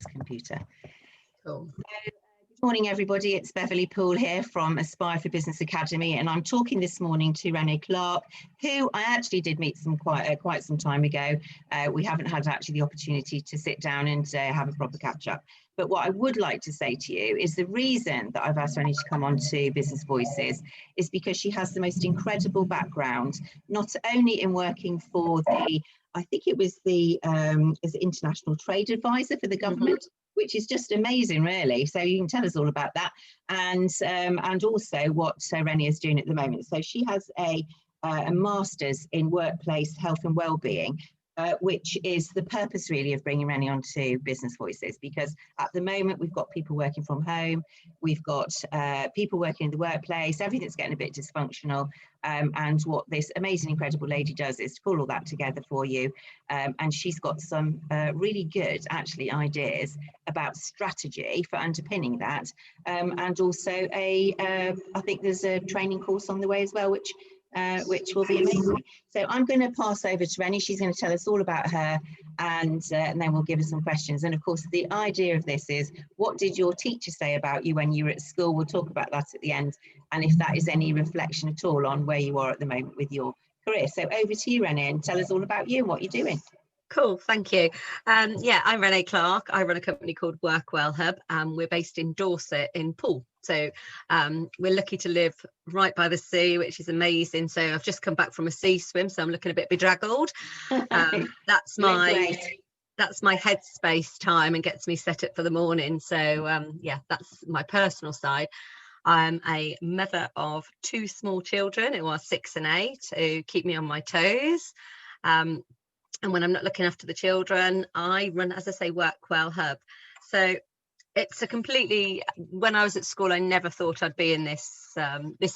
computer. Cool. Good morning, everybody. It's Beverley Poole here from Aspire4BusinessAcademy, and I'm talking this morning to Renee Clarke, who I actually did meet quite some time ago. We haven't had actually the opportunity to sit down and have a proper catch up. But what I would like to say to you is the reason that I've asked Renee to come on to Business Voices is because she has the most incredible background, not only in working for the, I think it was the International Trade Advisor for the government, which is just amazing, really. So you can tell us all about that, and also what Renee is doing at the moment. So she has a master's in workplace health and wellbeing, which is the purpose really of bringing Renee onto Business Voices, because at the moment we've got people working from home, we've got people working in the workplace, everything's getting a bit dysfunctional, and what this amazing, incredible lady does is pull all that together for you, and she's got some really good actually ideas about strategy for underpinning that, and also I think there's a training course on the way as well, which will be amazing. So I'm going to pass over to Renee. She's going to tell us all about her, and then we'll give her some questions. And of course, the idea of this is, what did your teacher say about you when you were at school? We'll talk about that at the end, and if that is any reflection at all on where you are at the moment with your career. So over to you, Renee, and tell us all about you and what you're doing. Cool, thank you. Yeah, I'm Renee Clarke. I run a company called Workwell Hub, and we're based in Dorset in Poole. So we're lucky to live right by the sea, which is amazing. So I've just come back from a sea swim, so I'm looking a bit bedraggled. That's my headspace time and gets me set up for the morning. So yeah, that's my personal side. I'm a mother of two small children who are 6 and 8, who keep me on my toes. And when I'm not looking after the children, I run, as I say, Workwell Hub. So it's a completely, when I was at school, I never thought I'd be in this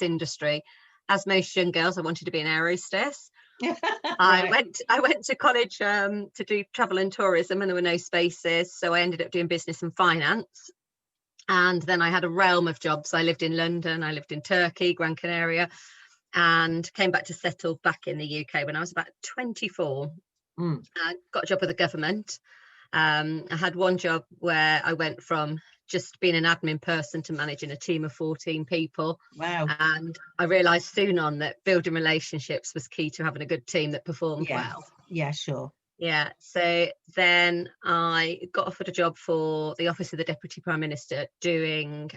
industry. As most young girls, I wanted to be an air hostess. Right. I went to college to do travel and tourism, and there were no spaces. So I ended up doing business and finance. And then I had a realm of jobs. I lived in London, I lived in Turkey, Gran Canaria, and came back to settle back in the UK when I was about 24. I got a job with the government. I had one job where I went from just being an admin person to managing a team of 14 people. Wow. And I realised soon on that building relationships was key to having a good team that performed well. Yeah, sure. Yeah, so then I got offered a job for the Office of the Deputy Prime Minister doing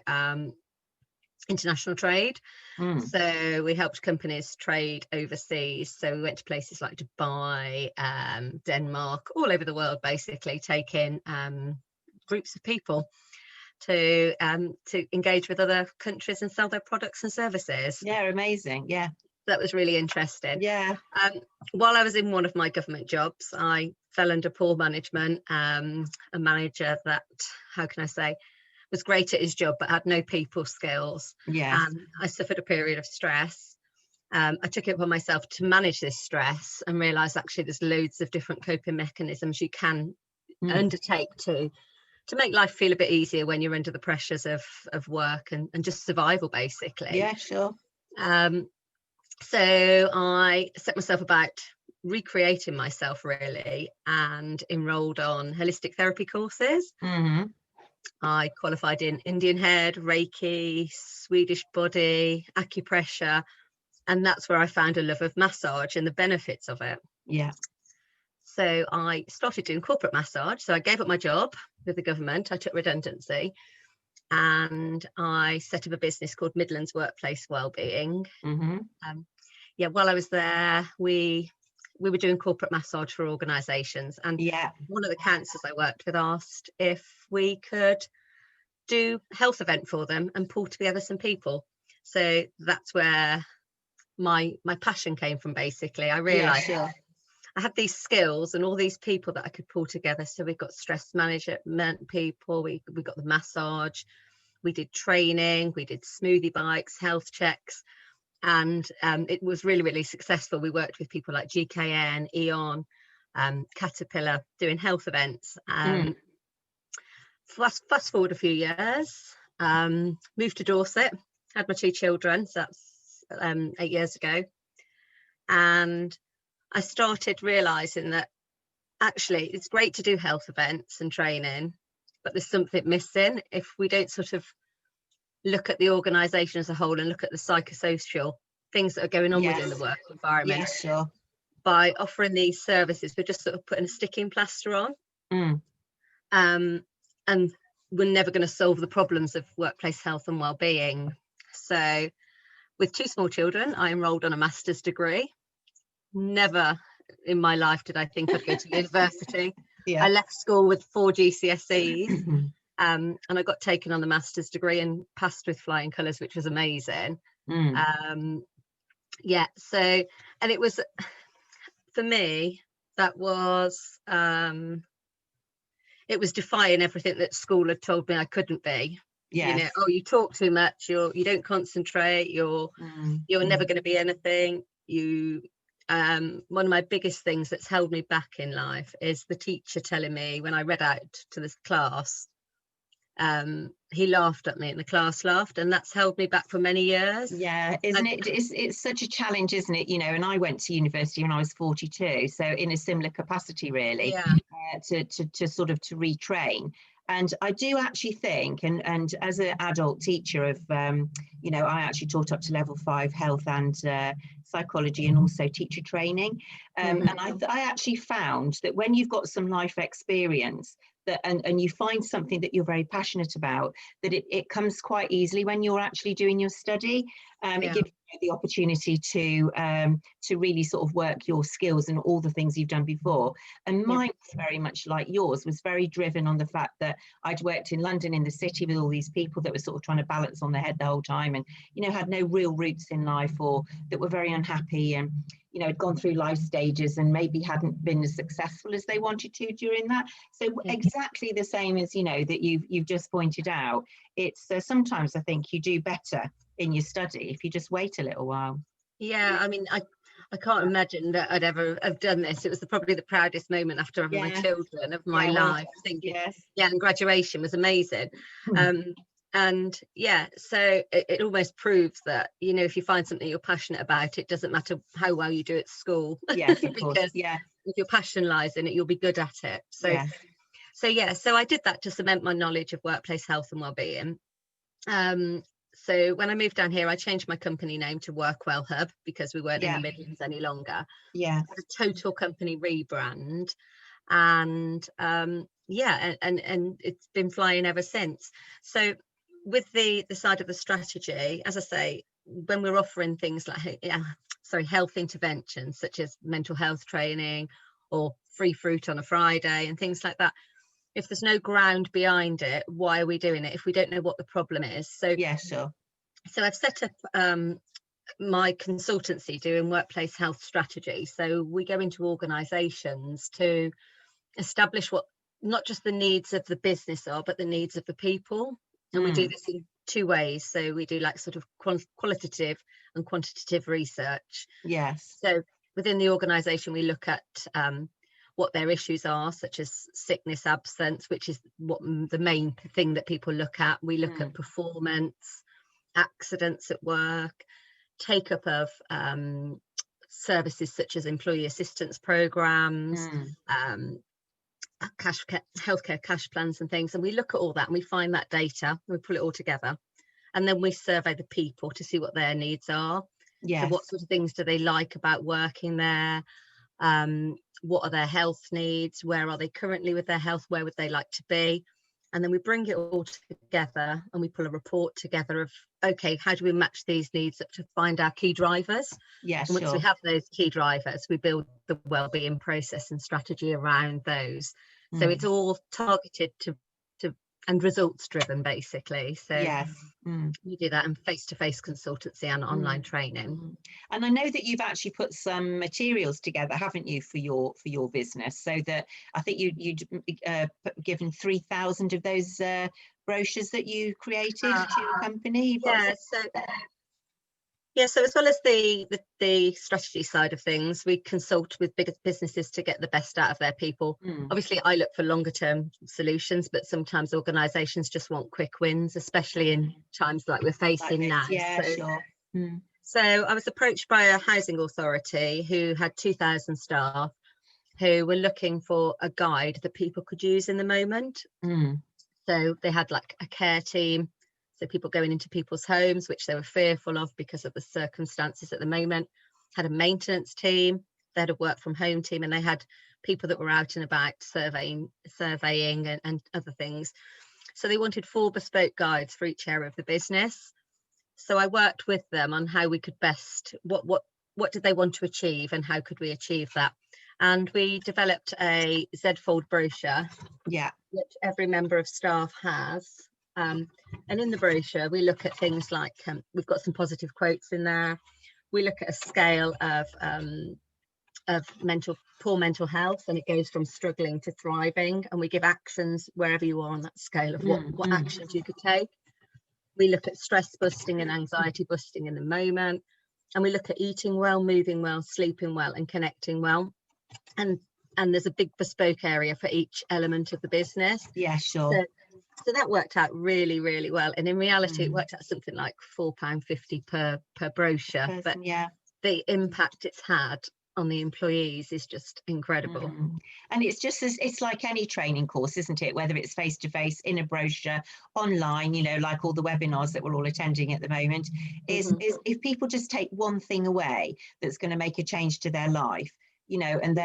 international trade. So we helped companies trade overseas. So we went to places like Dubai, Denmark, all over the world, basically taking groups of people to engage with other countries and sell their products and services. Yeah, amazing. Yeah, that was really interesting. Yeah. While I was in one of my government jobs, I fell under poor management. A manager that, how can I say, was great at his job but had no people skills. Yeah. And I suffered a period of stress. I took it upon myself to manage this stress and realised actually there's loads of different coping mechanisms you can undertake to make life feel a bit easier when you're under the pressures of work and just survival, basically. Yeah, sure. So I set myself about recreating myself, really, and enrolled on holistic therapy courses. I qualified in Indian head, Reiki, Swedish body, acupressure, and that's where I found a love of massage and the benefits of it. Yeah. So I started doing corporate massage. So I gave up my job with the government. I took redundancy and I set up a business called Midlands Workplace Wellbeing. Yeah, while I was there, we were doing corporate massage for organisations, and one of the councils I worked with asked if we could do a health event for them and pull together some people. So that's where my passion came from, basically. I realised I had these skills and all these people that I could pull together. So we got stress management people, we got the massage, we did training, we did smoothie bikes, health checks. And it was really, really successful. We worked with people like GKN, Eon, Caterpillar, doing health events. Fast forward a few years, moved to Dorset, had my 2 children, so that's 8 years ago. And I started realising that actually it's great to do health events and training, but there's something missing if we don't sort of look at the organisation as a whole and look at the psychosocial things that are going on within the work environment. Yeah, sure. By offering these services, we're just sort of putting a sticking plaster on. And we're never going to solve the problems of workplace health and well-being. So with 2 small children, I enrolled on a master's degree. Never in my life did I think I'd go to university. I left school with 4 GCSEs, and I got taken on the master's degree and passed with flying colours, which was amazing. So, and it was, for me, that was it was defying everything that school had told me I couldn't be. You know, oh, you talk too much, you don't concentrate, you're never going to be anything. One of my biggest things that's held me back in life is the teacher telling me, when I read out to this class, he laughed at me and the class laughed, and that's held me back for many years. Isn't it? It's such a challenge, isn't it? You know, and I went to university when I was 42, so in a similar capacity, really, to sort of to retrain. And I do actually think, and as an adult teacher of, you know, I actually taught up to level 5 health and psychology, and also teacher training. And I actually found that when you've got some life experience, that and you find something that you're very passionate about, that it comes quite easily when you're actually doing your study. It gives you the opportunity to really sort of work your skills and all the things you've done before. And mine was very much like yours, was very driven on the fact that I'd worked in London in the city with all these people that were sort of trying to balance on their head the whole time, and, you know, had no real roots in life, or that were very unhappy, and, you know, had gone through life stages and maybe hadn't been as successful as they wanted to during that. So exactly the same as, you know, that you've just pointed out. It's sometimes I think you do better in your study if you just wait a little while. I mean, I can't imagine that I'd ever have done this. It was probably the proudest moment after having my children of my life. Thinking, and graduation was amazing. And so it almost proves that, you know, if you find something you're passionate about, it doesn't matter how well you do at school. Yes, of course. Because if your passion lies in it, you'll be good at it. So I did that to cement my knowledge of workplace health and well-being. So when I moved down here, I changed my company name to Workwell Hub, because we weren't in the Midlands any longer. A total company rebrand, and and it's been flying ever since. So with the side of the strategy, as I say, when we're offering things like health interventions such as mental health training or free fruit on a Friday and things like that, if there's no ground behind it, why are we doing it if we don't know what the problem is? So so I've set up my consultancy doing workplace health strategy. So we go into organisations to establish what not just the needs of the business are, but the needs of the people. And we do this in 2 ways. So we do like sort of qualitative and quantitative research. So within the organisation, we look at what their issues are, such as sickness, absence, which is what the main thing that people look at. We look at performance, accidents at work, take up of services such as employee assistance programs, healthcare cash plans and things. And we look at all that and we find that data, we pull it all together, and then we survey the people to see what their needs are. So what sort of things do they like about working there? What are their health needs? Where are they currently with their health? Where would they like to be? And then we bring it all together and we pull a report together of, okay, how do we match these needs up to find our key drivers? And once we have those key drivers, we build the wellbeing process and strategy around those. So it's all targeted to and results driven, basically. So you do that in face-to-face consultancy and online training. And I know that you've actually put some materials together, haven't you, for your business? So that I think you'd given 3,000 of those brochures that you created to your company. So as well as the strategy side of things, we consult with bigger businesses to get the best out of their people. Obviously, I look for longer term solutions, but sometimes organisations just want quick wins, especially in times like we're facing now. So I was approached by a housing authority who had 2,000 staff who were looking for a guide that people could use in the moment. So they had like a care team, so people going into people's homes, which they were fearful of because of the circumstances at the moment. Had a maintenance team, they had a work from home team, and they had people that were out and about surveying and other things. So they wanted 4 bespoke guides for each area of the business. So I worked with them on how we could best, what did they want to achieve and how could we achieve that. And we developed a Zedfold brochure, which every member of staff has. And in the brochure, we look at things like, we've got some positive quotes in there. We look at a scale of poor mental health, and it goes from struggling to thriving, and we give actions wherever you are on that scale of what actions you could take. We look at stress busting and anxiety busting in the moment, and we look at eating well, moving well, sleeping well, and connecting well. And there's a big bespoke area for each element of the business. Yeah, sure. So that worked out really, really well. And in reality, it worked out something like £4.50 per brochure. But the impact it's had on the employees is just incredible. And it's just it's like any training course, isn't it? Whether it's face to face, in a brochure, online, you know, like all the webinars that we're all attending at the moment, is if people just take one thing away that's going to make a change to their life, you know. And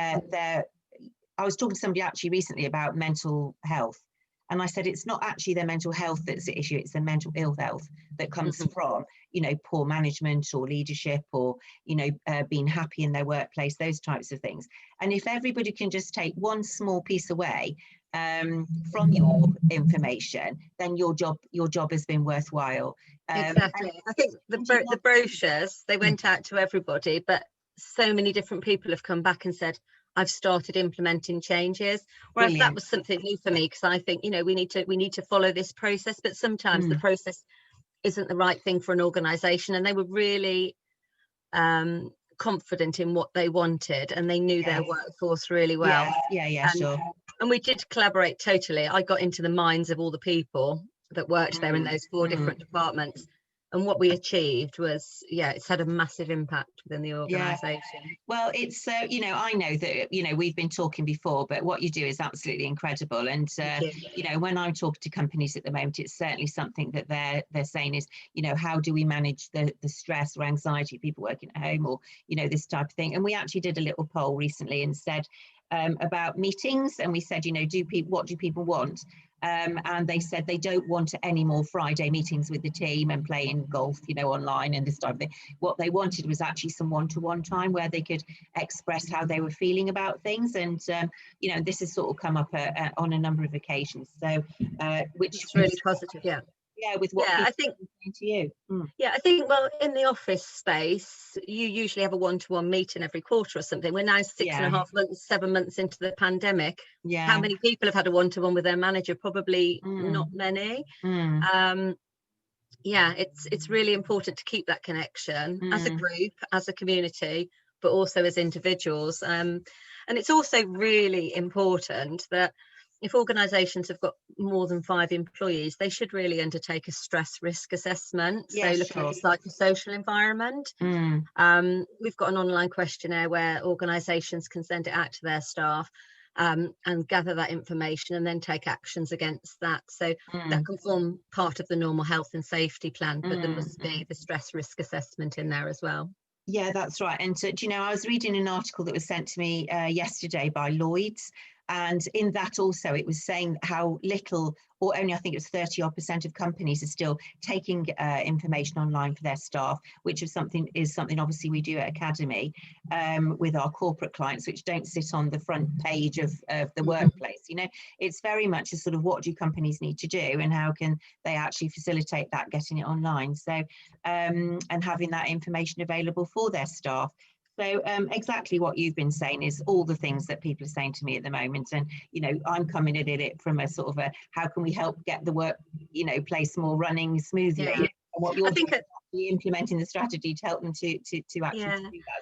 I was talking to somebody actually recently about mental health, and I said it's not actually their mental health that's the issue, it's their mental ill health that comes from, you know, poor management or leadership, or, you know, being happy in their workplace, those types of things. And if everybody can just take one small piece away from your information, then your job has been worthwhile. Exactly. I think the brochures, they went out to everybody, but so many different people have come back and said, I've started implementing changes. Whereas that was something new for me, because I think, you know, we need to follow this process, but sometimes the process isn't the right thing for an organisation. And they were really confident in what they wanted, and they knew their workforce really well. Sure. And we did collaborate totally. I got into the minds of all the people that worked there in those 4 different departments. And what we achieved was, it's had a massive impact within the organisation. Well, it's, you know, I know that, you know, we've been talking before, but what you do is absolutely incredible. And, you know, when I'm talking to companies at the moment, it's certainly something that they're saying is, you know, how do we manage the stress or anxiety of people working at home, or, you know, this type of thing. And we actually did a little poll recently and said about meetings, and we said, you know, what do people want? And they said they don't want any more Friday meetings with the team and playing golf, you know, online and this type of thing. What they wanted was actually some one-to-one time where they could express how they were feeling about things. And, you know, this has sort of come up on a number of occasions. So, which is really positive, with what I think to you. I think, well, in the office space, you usually have a one-to-one meeting every quarter or something. We're now 6.5 months, 7 months into the pandemic. How many people have had a one-to-one with their manager? Probably not many. It's really important to keep that connection as a group, as a community, but also as individuals. And it's also really important that if organisations have got more than 5 employees, they should really undertake a stress risk assessment. So looking at the psychosocial environment. We've got an online questionnaire where organisations can send it out to their staff and gather that information and then take actions against that. So that can form part of the normal health and safety plan, but there must be the stress risk assessment in there as well. Yeah, that's right. And do you know, I was reading an article that was sent to me yesterday by Lloyd's. And in that also, it was saying how little, or only I think it was 30% of companies are still taking information online for their staff, which is something obviously we do at Academy with our corporate clients, which don't sit on the front page of the workplace. You know, it's very much a sort of what do companies need to do and how can they actually facilitate that, getting it online. So and having that information available for their staff. So exactly what you've been saying is all the things that people are saying to me at the moment. And, you know, I'm coming at it from a sort of how can we help get the work, you know, place more running smoothly? Yeah. And what you're doing, implementing the strategy to help them to actually do that.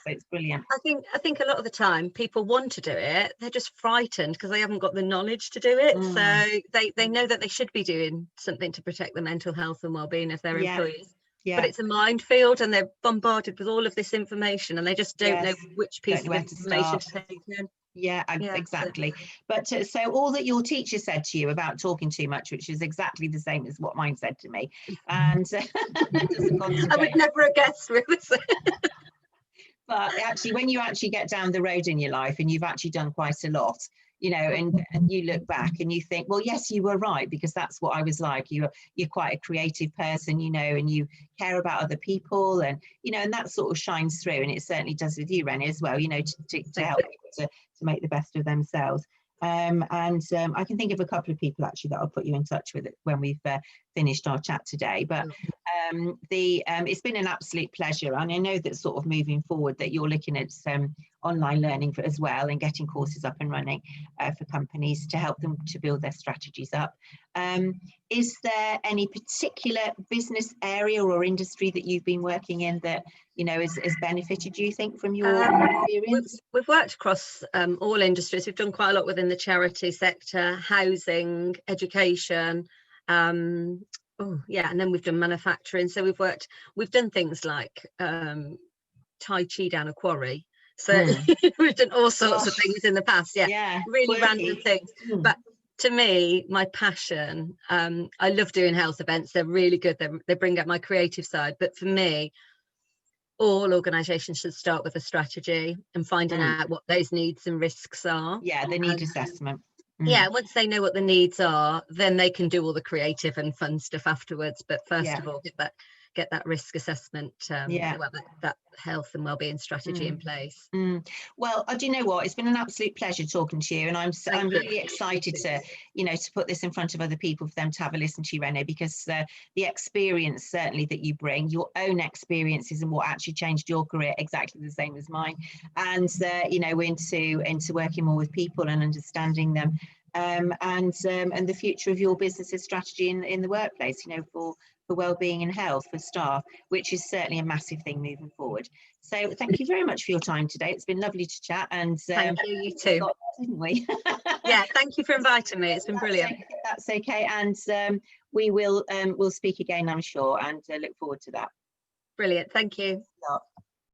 So it's brilliant. I think a lot of the time people want to do it. They're just frightened because they haven't got the knowledge to do it. So they know that they should be doing something to protect the mental health and well-being of their employees. But it's a minefield, and they're bombarded with all of this information, and they just don't know which piece of information to take in. Yeah, Yeah, exactly. But so all that your teacher said to you about talking too much, which is exactly the same as what mine said to me, and doesn't I would concentrate. never have guessed. But actually, when you actually get down the road in your life and you've actually done quite a lot, you know, and you look back and you think, well, yes, you were right, because that's what I was like. You're quite a creative person, you know, and you care about other people, and you know, and that sort of shines through, and it certainly does with you, Renee, as well. You know, to help people to make the best of themselves. I can think of a couple of people actually that I'll put you in touch with when we've finished our chat today. But it's been an absolute pleasure, and I know that sort of moving forward that you're looking at some online learning as well, and getting courses up and running for companies to help them to build their strategies up. Is there any particular business area or industry that you've been working in that, you know, has benefited, you think, from your experience? We've worked across all industries. We've done quite a lot within the charity sector, housing, education, and then we've done manufacturing. So we've done things like Tai Chi down a quarry. So we've done all sorts of things in the past. Really random things. But to me, my passion, I love doing health events. They're really good. They bring out my creative side. But for me, all organisations should start with a strategy and finding out what those needs and risks are. Yeah, the need assessment. Yeah, once they know what the needs are, then they can do all the creative and fun stuff afterwards. But first of all, get that risk assessment, that health and wellbeing strategy in place. Well, do you know what? It's been an absolute pleasure talking to you, and I'm really excited to, you know, to put this in front of other people for them to have a listen to you, Renee, because the experience certainly that you bring, your own experiences and what actually changed your career, exactly the same as mine, and you know, into working more with people and understanding them, and the future of your business's strategy in the workplace, you know, for wellbeing and health for staff, which is certainly a massive thing moving forward. So thank you very much for your time today. It's been lovely to chat, and thank you too. Didn't we? Yeah, thank you for inviting me. It's been brilliant. That's okay, and we will we'll speak again, I'm sure, and look forward to that. Brilliant. Thank you.